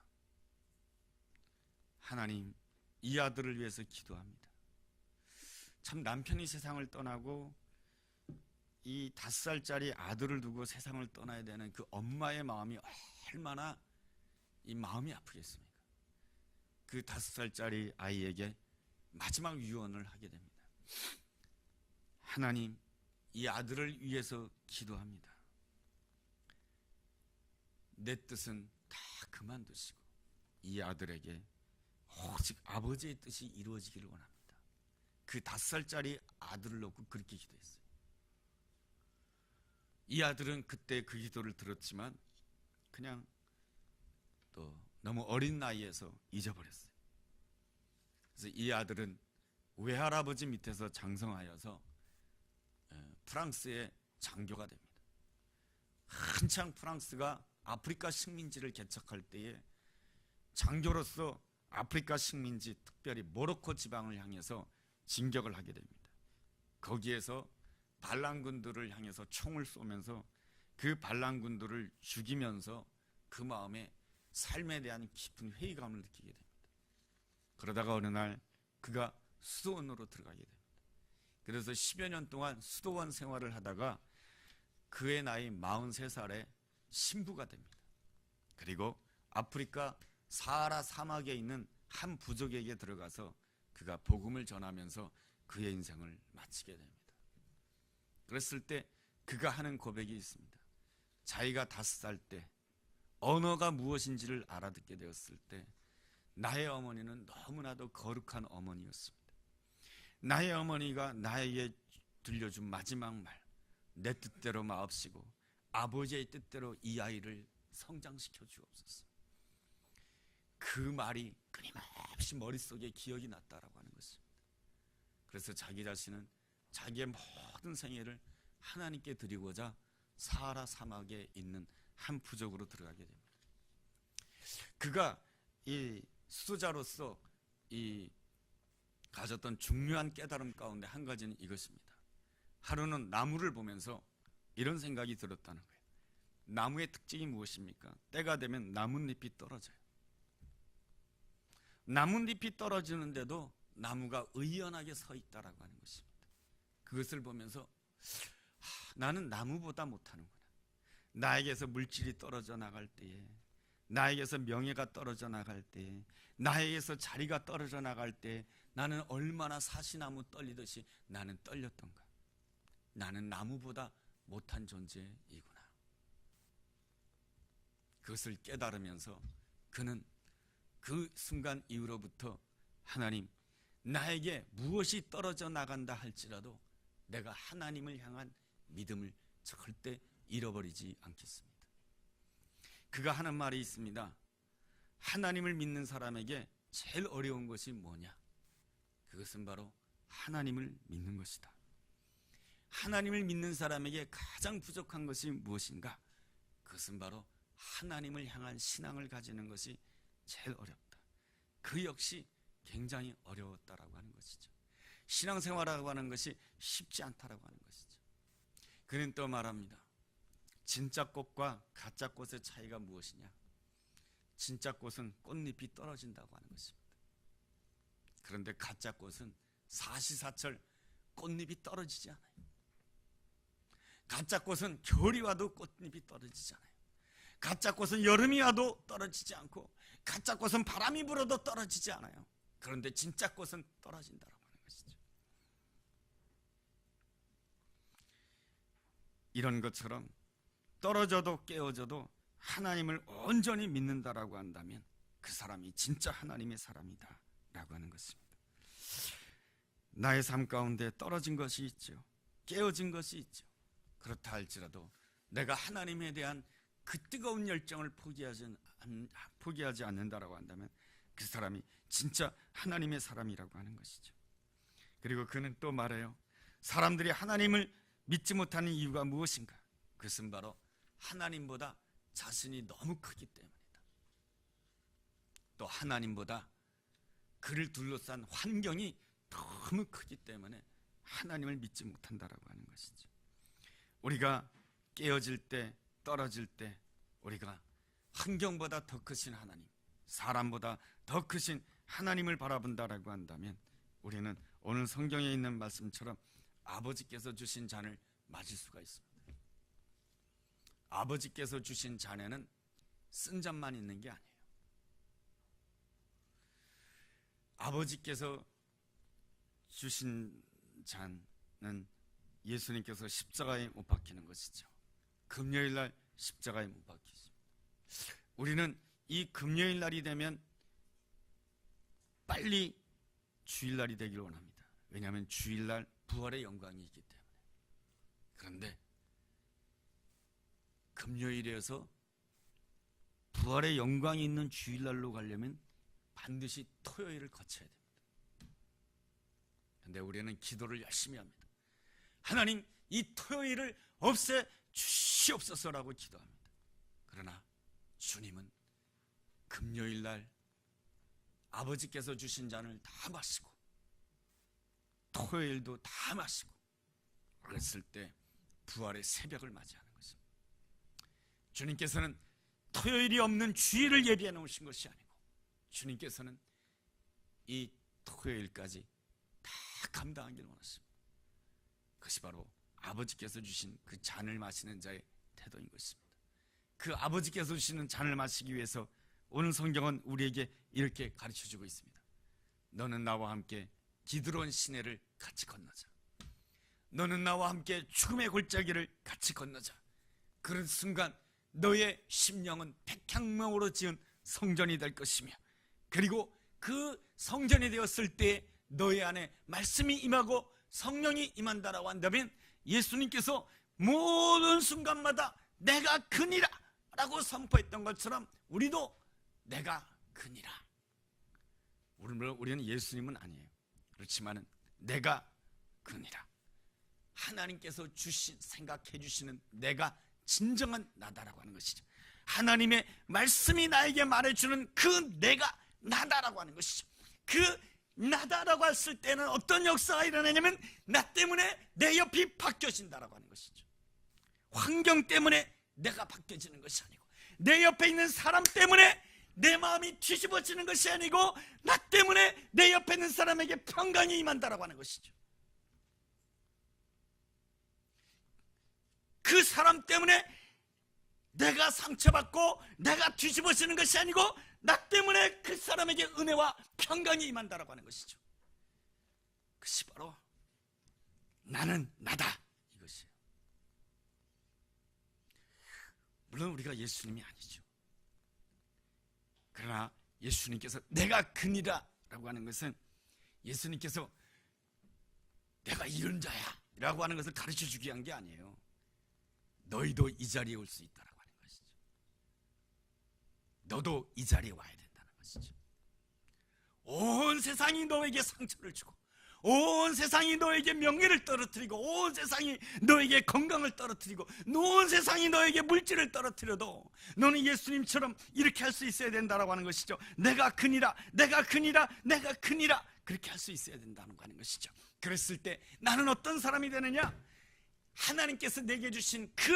하나님, 이 아들을 위해서 기도합니다. 참 남편이 세상을 떠나고 이 5살짜리 아들을 두고 세상을 떠나야 되는 그 엄마의 마음이 얼마나 이 마음이 아프겠습니까? 그 5살짜리 아이에게 마지막 유언을 하게 됩니다. 하나님, 이 아들을 위해서 기도합니다. 내 뜻은 다 그만두시고 이 아들에게 오직 아버지의 뜻이 이루어지기를 원합니다. 그 5살짜리 아들을 놓고 그렇게 기도했어요. 이 아들은 그때 그 기도를 들었지만 그냥 또 너무 어린 나이에서 잊어버렸어요. 그래서 이 아들은 외할아버지 밑에서 장성하여서 프랑스의 장교가 됩니다. 한창 프랑스가 아프리카 식민지를 개척할 때에 장교로서 아프리카 식민지, 특별히 모로코 지방을 향해서 진격을 하게 됩니다. 거기에서 반란군들을 향해서 총을 쏘면서 그 반란군들을 죽이면서 그 마음에 삶에 대한 깊은 회의감을 느끼게 됩니다. 그러다가 어느 날 그가 수도원으로 들어가게 됩니다. 그래서 10여 년 동안 수도원 생활을 하다가 그의 나이 43살에 신부가 됩니다. 그리고 아프리카 사하라 사막에 있는 한 부족에게 들어가서 그가 복음을 전하면서 그의 인생을 마치게 됩니다. 그랬을 때 그가 하는 고백이 있습니다. 자기가 5살 때 언어가 무엇인지를 알아듣게 되었을 때 나의 어머니는 너무나도 거룩한 어머니였습니다. 나의 어머니가 나에게 들려준 마지막 말, 내 뜻대로 마옵시고 아버지의 뜻대로 이 아이를 성장시켜 주옵소서. 그 말이 끊임없이 머릿속에 기억이 났다라고 하는 것입니다. 그래서 자기 자신은 자기의 모든 생애를 하나님께 드리고자 사하라 사막에 있는 한 부족으로 들어가게 됩니다. 그가 이 수도자로서 이 가졌던 중요한 깨달음 가운데 한 가지는 이것입니다. 하루는 나무를 보면서 이런 생각이 들었다는 거예요. 나무의 특징이 무엇입니까? 때가 되면 나뭇잎이 떨어져요. 나뭇잎이 떨어지는데도 나무가 의연하게 서 있다라고 하는 것입니다. 그것을 보면서 나는 나무보다 못하는구나. 나에게서 물질이 떨어져 나갈 때에, 나에게서 명예가 떨어져 나갈 때에, 나에게서 자리가 떨어져 나갈 때 나는 얼마나 사시나무 떨리듯이 나는 떨렸던가. 나는 나무보다 못한 존재이구나. 그것을 깨달으면서 그는 그 순간 이후로부터 하나님, 나에게 무엇이 떨어져 나간다 할지라도 내가 하나님을 향한 믿음을 절대 잃어버리지 않겠습니다. 그가 하는 말이 있습니다. 하나님을 믿는 사람에게 제일 어려운 것이 뭐냐? 그것은 바로 하나님을 믿는 것이다. 하나님을 믿는 사람에게 가장 부족한 것이 무엇인가? 그것은 바로 하나님을 향한 신앙을 가지는 것이 제일 어렵다. 그 역시 굉장히 어려웠다라고 하는 것이죠. 신앙생활이라고 하는 것이 쉽지 않다라고 하는 것이죠. 그는 또 말합니다. 진짜 꽃과 가짜 꽃의 차이가 무엇이냐? 진짜 꽃은 꽃잎이 떨어진다고 하는 것입니다. 그런데 가짜 꽃은 사시사철 꽃잎이 떨어지지 않아요. 가짜 꽃은 겨울이 와도 꽃잎이 떨어지지 않아요. 가짜 꽃은 여름이 와도 떨어지지 않고, 가짜 꽃은 바람이 불어도 떨어지지 않아요. 그런데 진짜 꽃은 떨어진다고 하는 것이죠. 이런 것처럼 떨어져도 깨어져도 하나님을 온전히 믿는다라고 한다면 그 사람이 진짜 하나님의 사람이다 라고 하는 것입니다. 나의 삶 가운데 떨어진 것이 있죠. 깨어진 것이 있죠. 그렇다 할지라도 내가 하나님에 대한 그 뜨거운 열정을 포기하지 않는다라고 한다면 그 사람이 진짜 하나님의 사람이라고 하는 것이죠. 그리고 그는 또 말해요. 사람들이 하나님을 믿지 못하는 이유가 무엇인가? 그것은 바로 하나님보다 자신이 너무 크기 때문이다. 또 하나님보다 그를 둘러싼 환경이 너무 크기 때문에 하나님을 믿지 못한다라고 하는 것이죠. 우리가 깨어질 때, 떨어질 때 우리가 환경보다 더 크신 하나님, 사람보다 더 크신 하나님을 바라본다라고 한다면 우리는 오늘 성경에 있는 말씀처럼 아버지께서 주신 잔을 마실 수가 있습니다. 아버지께서 주신 잔에는 쓴 잔만 있는 게 아니에요. 아버지께서 주신 잔은 예수님께서 십자가에 못 박히는 것이죠. 금요일 날 십자가에 못 박히십니다. 우리는 이 금요일 날이 되면 빨리 주일날이 되기를 원합니다. 왜냐하면 주일날 부활의 영광이 있기 때문에. 그런데 금요일에서 부활의 영광이 있는 주일날로 가려면 반드시 토요일을 거쳐야 됩니다. 그런데 우리는 기도를 열심히 합니다. 하나님, 이 토요일을 없애 주시옵소서라고 기도합니다. 그러나 주님은 금요일 날 아버지께서 주신 잔을 다 마시고 토요일도 다 마시고 그랬을 때 부활의 새벽을 맞이하는 것입니다. 주님께서는 토요일이 없는 주일을 예비해 놓으신 것이 아니고 주님께서는 이 토요일까지 다 감당하기를 원하십니다. 그것이 바로 아버지께서 주신 그 잔을 마시는 자의 태도인 것입니다. 그 아버지께서 주시는 잔을 마시기 위해서 오늘 성경은 우리에게 이렇게 가르쳐주고 있습니다. 너는 나와 함께 기드론 시내를 같이 건너자. 너는 나와 함께 죽음의 골짜기를 같이 건너자. 그런 순간 너의 심령은 백향목으로 지은 성전이 될 것이며, 그리고 그 성전이 되었을 때 너의 안에 말씀이 임하고 성령이 임한다라고 한다면 예수님께서 모든 순간마다 내가 그니라 라고 선포했던 것처럼 우리도 내가 그니라. 우리는 예수님은 아니에요. 그렇지만 내가 그니라. 하나님께서 생각해 주시는 내가 진정한 나다라고 하는 것이죠. 하나님의 말씀이 나에게 말해주는 그 내가 나다라고 하는 것이죠. 그 나다라고 했을 때는 어떤 역사가 일어나냐면 나 때문에 내 옆이 바뀌어진다라고 하는 것이죠. 환경 때문에 내가 바뀌어지는 것이 아니고, 내 옆에 있는 사람 때문에 내 마음이 뒤집어지는 것이 아니고, 나 때문에 내 옆에 있는 사람에게 평강이 임한다라고 하는 것이죠. 그 사람 때문에 내가 상처받고 내가 뒤집어지는 것이 아니고 나 때문에 그 사람에게 은혜와 평강이 임한다라고 하는 것이죠. 그것이 바로 나는 나다 이것이에요. 물론 우리가 예수님이 아니죠. 그러나 예수님께서 내가 그니라 라고 하는 것은 예수님께서 내가 이런 자야 라고 하는 것을 가르쳐주기 위한 게 아니에요. 너희도 이 자리에 올 수 있다라고 하는 것이죠. 너도 이 자리에 와야 된다는 것이죠. 온 세상이 너에게 상처를 주고, 온 세상이 너에게 명예를 떨어뜨리고, 온 세상이 너에게 건강을 떨어뜨리고, 온 세상이 너에게 물질을 떨어뜨려도 너는 예수님처럼 이렇게 할 수 있어야 된다라고 하는 것이죠. 내가 그니라, 내가 그니라, 내가 그니라, 그렇게 할 수 있어야 된다는 거 하는 것이죠. 그랬을 때 나는 어떤 사람이 되느냐? 하나님께서 내게 주신 그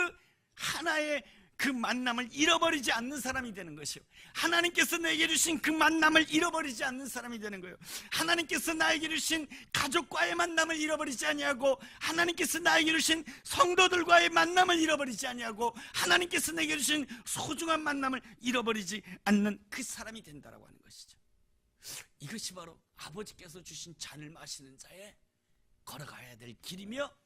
하나의 그 만남을 잃어버리지 않는 사람이 되는 것이요. 하나님께서 내게 주신 그 만남을 잃어버리지 않는 사람이 되는 거예요. 하나님께서 나에게 주신 가족과의 만남을 잃어버리지 아니하고, 하나님께서 나에게 주신 성도들과의 만남을 잃어버리지 아니하고, 하나님께서 내게 주신 소중한 만남을 잃어버리지 않는 그 사람이 된다라고 하는 것이죠. 이것이 바로 아버지께서 주신 잔을 마시는 자의 걸어가야 될 길이며,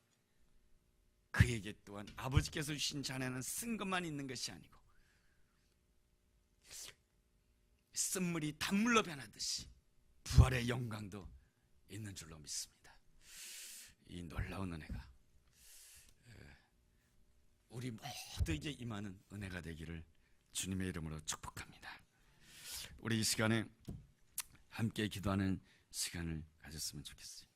그에게 또한 아버지께서 주신 잔에는 쓴 것만 있는 것이 아니고 쓴물이 단물로 변하듯이 부활의 영광도 있는 줄로 믿습니다. 이 놀라운 은혜가 우리 모두에게 임하는 은혜가 되기를 주님의 이름으로 축복합니다. 우리 이 시간에 함께 기도하는 시간을 가졌으면 좋겠어요.